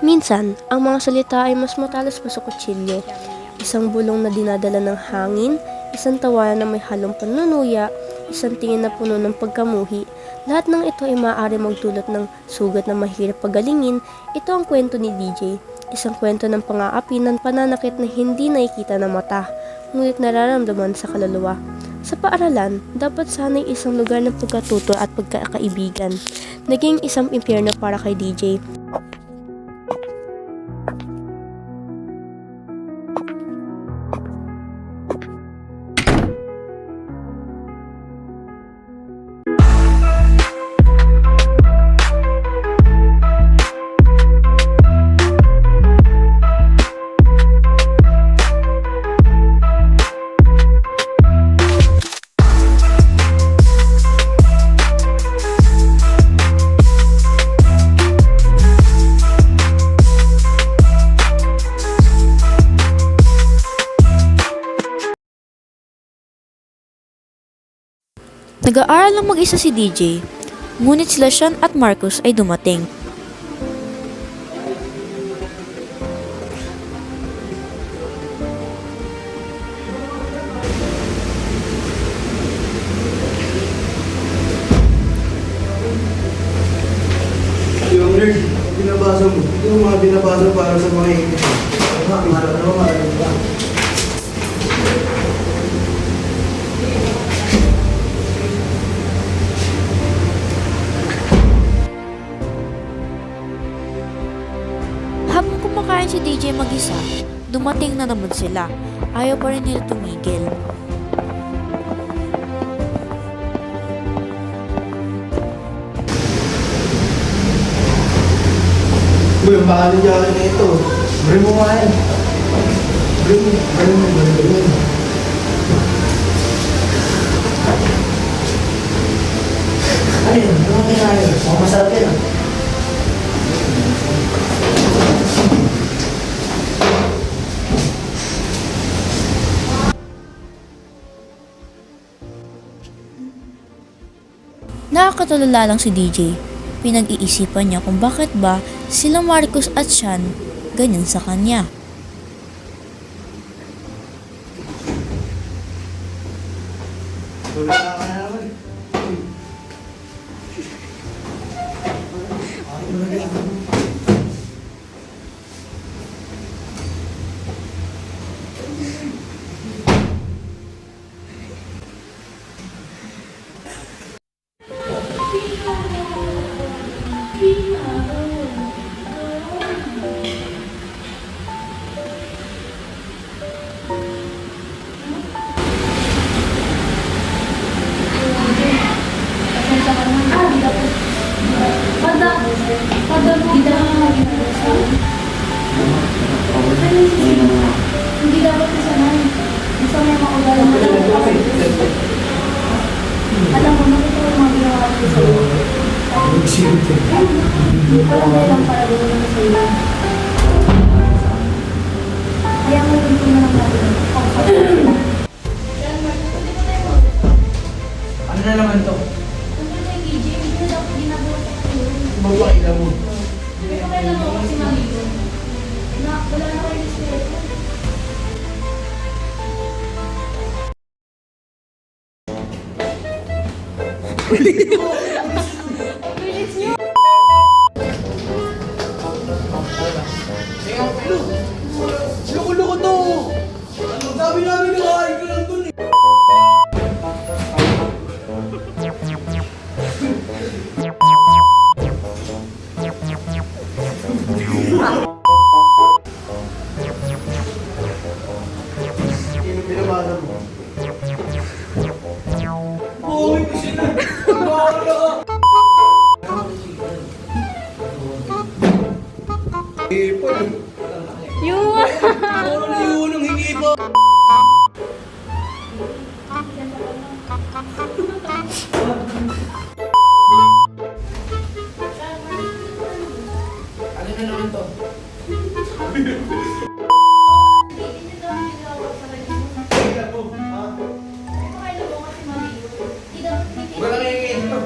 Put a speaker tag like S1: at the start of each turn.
S1: Minsan, ang mga salita ay mas matalas pa sa kutsilyo. Isang bulong na dinadala ng hangin, isang tawanan na may halong panunuya, isang tingin na puno ng pagkamuhi. Lahat ng ito ay maaari magdulot ng sugat na mahirap pagalingin. Ito ang kwento ni DJ. Isang kwento ng pang-aapi ng pananakit na hindi nakikita ng mata, ngunit nararamdaman sa kaluluwa. Sa paaralan, dapat sana'y isang lugar ng pagkatuto at pagkakaibigan. Naging isang impyerno para kay DJ.
S2: Nag-aaral lang mag-isa si DJ, ngunit sila Sean at Marcus ay dumating.
S3: Yung nerd, binabasa mo. Ito yung mga binabasa para sa mga inis. Marami ba?
S2: Habang kumakain si DJ mag-isa, dumating na naman sila. Ayaw pa rin nila tumigil.
S3: Boy, ang bahala niya na ito. Bring mo nga yan. Bring mo. Ayun, ano ang kinain? Mukhang masarap yan ah.
S2: Nakakatulala lang si DJ. Pinag-iisipan niya kung bakit ba sila Marcus at Sean ganyan sa kanya.
S3: Wala ka na naman.
S4: Hindi dapat kasanay. Gusto mo yung makulang mo. Alam mo, nakita ko yung mga ginawa ko sa'yo. Hindi ko lang kailang para gawin mo sa'yo. Kaya mo yung ko na lang natin.
S3: Ano na naman to?
S4: Ano na yung DJ? Hindi na dapat ginagawa sa kayo.
S3: Magpakila mo.
S4: Hindi ko kailan mo kasi maligo. Wala na kayo respeto.
S3: Loko-loko to! Sabi namin nakain ka lang dun eh. Sino binabasa mo? Oo, hindi sila. Bahala ka! Ipon. Puro na yun ang hingi pa. Ano na naman to?
S4: Hindi dapat ginagawa sa kayo.
S3: Kailan mo? Ha?
S4: Hindi ko kailan mo kasi maligo. Hindi dapat
S3: Wala kang hingi ito.